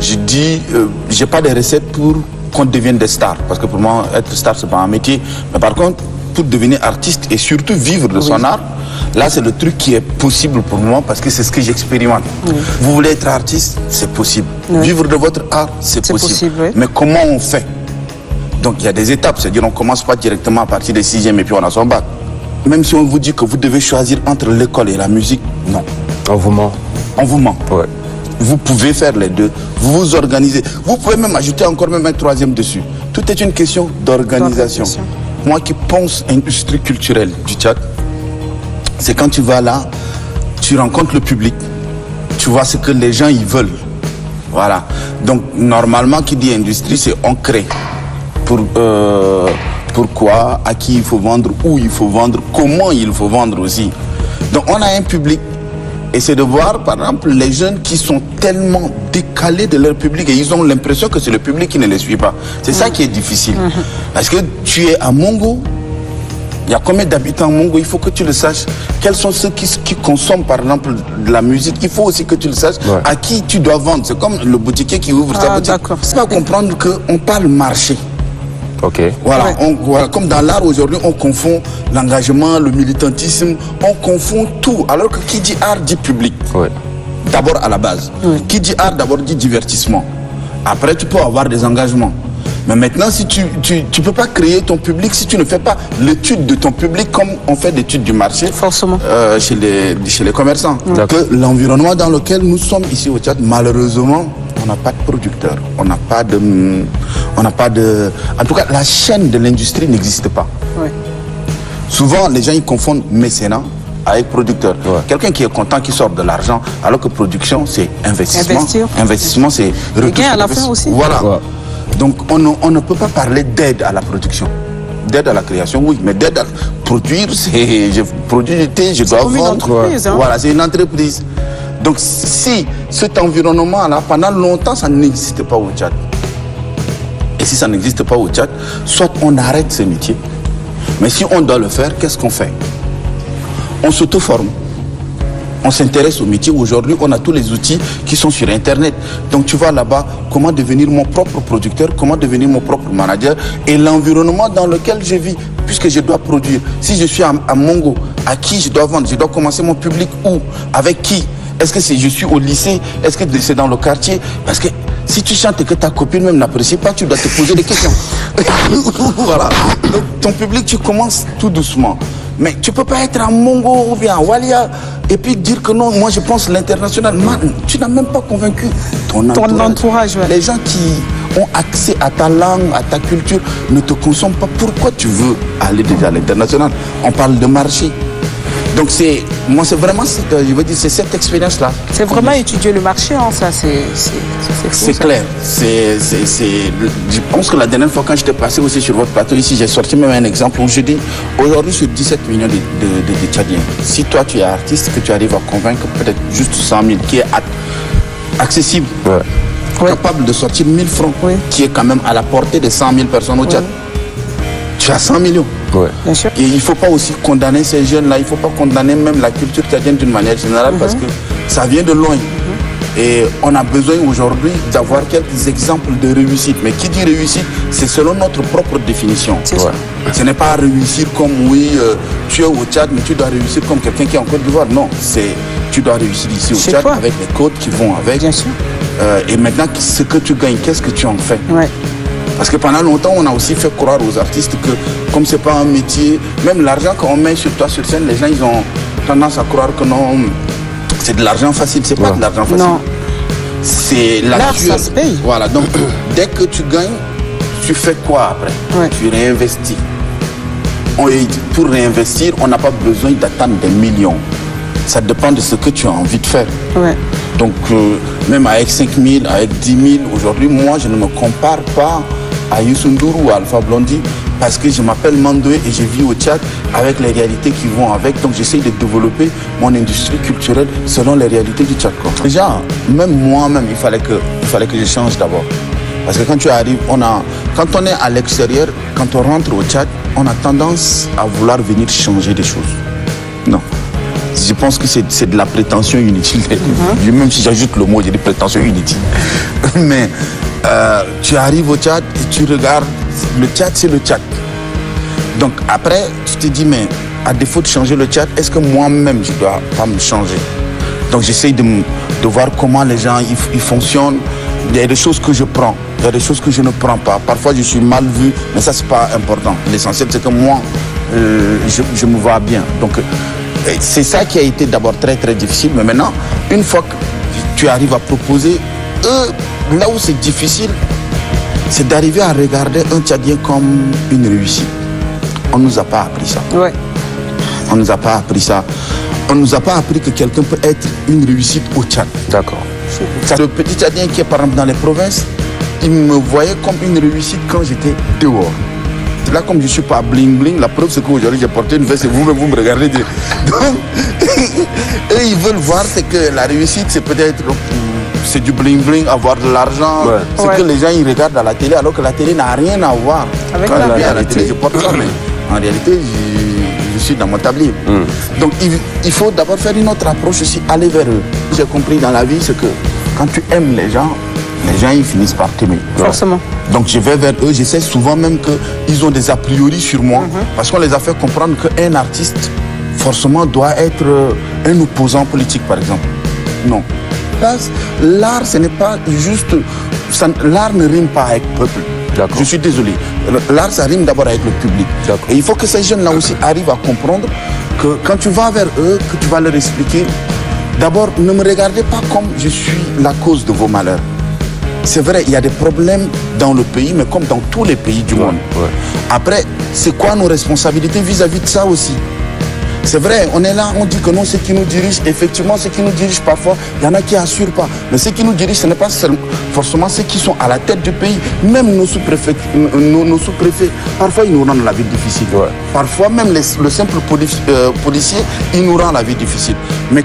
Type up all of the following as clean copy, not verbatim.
je dis, j'ai pas de recettes pour qu'on devienne des stars. Parce que pour moi, être star, c'est pas un métier. Mais par contre, pour devenir artiste et surtout vivre de son art, là, c'est le truc qui est possible pour moi parce que c'est ce que j'expérimente. Vous voulez être artiste, c'est possible. Vivre de votre art, c'est possible. Mais comment on fait? Donc, il y a des étapes. C'est-à-dire, on ne commence pas directement à partir des 6e et puis on a son bac. Même si on vous dit que vous devez choisir entre l'école et la musique, non. On vous ment. On vous ment. Ouais. Vous pouvez faire les deux. Vous vous organisez. Vous pouvez même ajouter encore même un 3e dessus. Tout est une question d'organisation. Moi qui pense à une industrie culturelle du Tchad, c'est quand tu vas là, tu rencontres le public, tu vois ce que les gens ils veulent. Voilà. Donc normalement, qui dit industrie, c'est on crée. Pourquoi, à qui il faut vendre, où il faut vendre, comment il faut vendre aussi. Donc on a un public. Et c'est de voir, par exemple, les jeunes qui sont tellement décalés de leur public et ils ont l'impression que c'est le public qui ne les suit pas. C'est ça qui est difficile. Parce que tu es à Mongo, il y a combien d'habitants à Mongo? Il faut que tu le saches. Quels sont ceux qui consomment, par exemple, de la musique? Il faut aussi que tu le saches. À qui tu dois vendre? C'est comme le boutiquier qui ouvre sa boutique. C'est pas comprendre qu'on parle marché. Voilà, voilà, comme dans l'art aujourd'hui, on confond l'engagement, le militantisme, on confond tout. Alors que qui dit art dit public. D'abord à la base. Qui dit art d'abord dit divertissement. Après tu peux avoir des engagements. Mais maintenant si tu peux pas créer ton public si tu ne fais pas l'étude de ton public comme on fait l'étude du marché. Forcément. Chez les commerçants. Que l'environnement dans lequel nous sommes ici au Tchad, malheureusement, on n'a pas de producteurs, on n'a pas de... En tout cas, la chaîne de l'industrie n'existe pas. Souvent, les gens ils confondent mécénat avec producteur. Quelqu'un qui est content, qui sort de l'argent, alors que production, c'est investissement. Investissement, c'est retour à la fin aussi. Voilà. Donc, on ne peut pas parler d'aide à la production. D'aide à la création, oui, mais d'aide à produire, c'est... Je produis du thé, je dois vendre. C'est une entreprise. Voilà, c'est une entreprise. Donc si cet environnement-là, pendant longtemps, ça n'existe pas au Tchad. Et si ça n'existe pas au Tchad, soit on arrête ce métier, mais si on doit le faire, qu'est-ce qu'on fait? On s'auto-forme. On s'intéresse au métier. Aujourd'hui, on a tous les outils qui sont sur Internet. Donc tu vois là-bas comment devenir mon propre producteur, comment devenir mon propre manager et l'environnement dans lequel je vis, puisque je dois produire. Si je suis à Mongo, à qui je dois vendre? Je dois commencer mon public où? Avec qui? Est-ce que je suis au lycée? Est-ce que c'est dans le quartier? Parce que si tu chantes et que ta copine même n'apprécie pas, tu dois te poser des questions. Voilà. Donc, ton public, tu commences tout doucement. Mais tu ne peux pas être à Mongo ou bien à Walia et puis dire que non, moi je pense l'international. Tu n'as même pas convaincu ton entourage. Les gens qui ont accès à ta langue, à ta culture, ne te consomment pas. Pourquoi tu veux aller déjà à l'international? On parle de marché. Donc moi c'est vraiment, je veux dire, c'est cette expérience-là. C'est vraiment étudier le marché, hein, ça c'est clair. Je pense que la dernière fois quand j'étais passé aussi sur votre plateau ici, j'ai sorti même un exemple où je dis, aujourd'hui sur 17 millions de Tchadiens, si toi tu es artiste, que tu arrives à convaincre peut-être juste 100 000, qui est accessible, capable de sortir 1000 francs, qui est quand même à la portée de 100 000 personnes au Tchad. Tu as 100 millions. Bien sûr. Et il ne faut pas aussi condamner ces jeunes-là, il ne faut pas condamner même la culture tchadienne d'une manière générale parce que ça vient de loin. Et on a besoin aujourd'hui d'avoir quelques exemples de réussite. Mais qui dit réussite, c'est selon notre propre définition. Ce n'est pas réussir comme, tu es au Tchad, mais tu dois réussir comme quelqu'un qui est en Côte d'Ivoire. Non, tu dois réussir ici au Tchad avec les côtes qui vont avec. Bien sûr. Et maintenant, ce que tu gagnes, qu'est-ce que tu en fais? Parce que pendant longtemps, on a aussi fait croire aux artistes que comme c'est pas un métier, même l'argent qu'on met sur toi sur scène, les gens ils ont tendance à croire que non, c'est de l'argent facile. C'est pas de l'argent facile. Non. C'est l'art, ça se paye. Voilà, donc dès que tu gagnes, tu fais quoi après? Tu réinvestis. Pour réinvestir, on n'a pas besoin d'attendre des millions. Ça dépend de ce que tu as envie de faire. Donc même avec 5 000, avec 10 000, aujourd'hui, moi je ne me compare pas à Youssou N'Dour ou à Alpha Blondy parce que je m'appelle Mandoué et je vis au Tchad avec les réalités qui vont avec. Donc j'essaie de développer mon industrie culturelle selon les réalités du Tchad. Déjà, même moi-même, il fallait que je change d'abord. Parce que quand tu arrives, quand on est à l'extérieur, quand on rentre au Tchad, on a tendance à vouloir venir changer des choses. Non. Je pense que c'est de la prétention inutile. Même si j'ajoute le mot, j'ai des prétentions inutiles. Mais tu arrives au Tchad et tu regardes, le Tchad, c'est le Tchad. Donc après, tu te dis, mais à défaut de changer le Tchad, est-ce que moi-même, je ne dois pas me changer? Donc j'essaye de voir comment les gens ils fonctionnent. Il y a des choses que je prends, il y a des choses que je ne prends pas. Parfois je suis mal vu, mais ça c'est pas important. L'essentiel c'est que moi, je me vois bien. Donc c'est ça qui a été d'abord très très difficile. Mais maintenant, une fois que tu arrives à proposer, là où c'est difficile, c'est d'arriver à regarder un Tchadien comme une réussite. On ne nous a pas appris ça. Ouais. On ne nous a pas appris ça. On ne nous a pas appris que quelqu'un peut être une réussite au Tchad. D'accord. Le petit Tchadien qui est par exemple dans les provinces, il me voyait comme une réussite quand j'étais dehors. Là, comme je ne suis pas bling bling, la preuve c'est qu'aujourd'hui j'ai porté une veste et vous-même vous me regardez. Donc, eux ils veulent voir, c'est que la réussite c'est peut-être c'est du bling bling, avoir de l'argent. Ouais. C'est que les gens ils regardent à la télé alors que la télé n'a rien à voir. Avec quand à la télé, je porte ça, mais en réalité je suis dans mon tablier. Donc il faut d'abord faire une autre approche aussi, aller vers eux. J'ai compris dans la vie, c'est que quand tu aimes les gens ils finissent par t'aimer. Forcément. Donc je vais vers eux, j'essaie souvent même qu'ils ont des a priori sur moi, parce qu'on les a fait comprendre qu'un artiste, forcément, doit être un opposant politique, par exemple. Non. L'art, ce n'est pas juste... L'art ne rime pas avec le peuple. Je suis désolé. L'art, ça rime d'abord avec le public. Et il faut que ces jeunes-là aussi arrivent à comprendre que quand tu vas vers eux, que tu vas leur expliquer, d'abord, ne me regardez pas comme je suis la cause de vos malheurs. C'est vrai, il y a des problèmes dans le pays, mais comme dans tous les pays du monde. Après, c'est quoi nos responsabilités vis-à-vis de ça aussi? C'est vrai, on est là, on dit que non, ceux qui nous dirigent, effectivement, ceux qui nous dirigent parfois, il y en a qui n'assurent pas. Mais ceux qui nous dirigent, ce n'est pas forcément ceux qui sont à la tête du pays. Même nos sous-préfets, parfois ils nous rendent la vie difficile. Parfois même le simple policier, il nous rend la vie difficile. Mais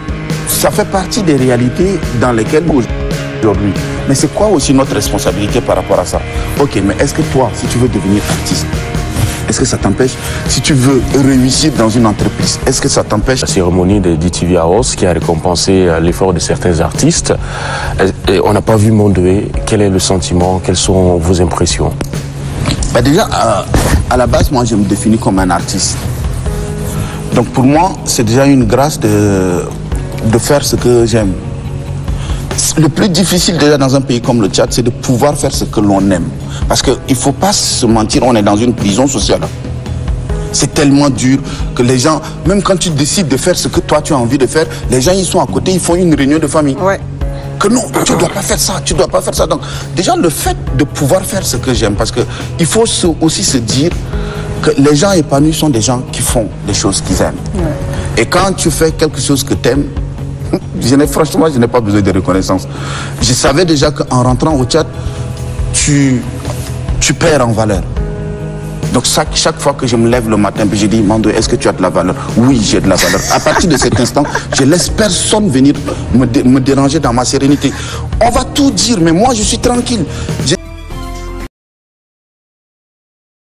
ça fait partie des réalités dans lesquelles aujourd'hui. Mais c'est quoi aussi notre responsabilité par rapport à ça? Ok, mais est-ce que toi, si tu veux devenir artiste, est-ce que ça t'empêche? Si tu veux réussir dans une entreprise, est-ce que ça t'empêche? La cérémonie de DTV Awards qui a récompensé l'effort de certains artistes, et on n'a pas vu Mondoué. Quel est le sentiment? Quelles sont vos impressions? Bah déjà, à la base, moi, je me définis comme un artiste. Donc pour moi, c'est déjà une grâce de faire ce que j'aime. Le plus difficile déjà dans un pays comme le Tchad, c'est de pouvoir faire ce que l'on aime. Parce qu'il ne faut pas se mentir, on est dans une prison sociale. C'est tellement dur que les gens, même quand tu décides de faire ce que toi tu as envie de faire, les gens ils sont à côté, ils font une réunion de famille. Que non, tu ne dois pas faire ça, tu ne dois pas faire ça. Donc déjà le fait de pouvoir faire ce que j'aime, parce qu'il faut aussi se dire que les gens épanouis sont des gens qui font des choses qu'ils aiment. Et quand tu fais quelque chose que tu aimes, franchement, je n'ai pas besoin de reconnaissance. Je savais déjà qu'en rentrant au Tchad, tu perds en valeur. Donc chaque fois que je me lève le matin, je dis, Mando, est-ce que tu as de la valeur? Oui, j'ai de la valeur. À partir de cet instant, je laisse personne venir me déranger dans ma sérénité. On va tout dire, mais moi je suis tranquille.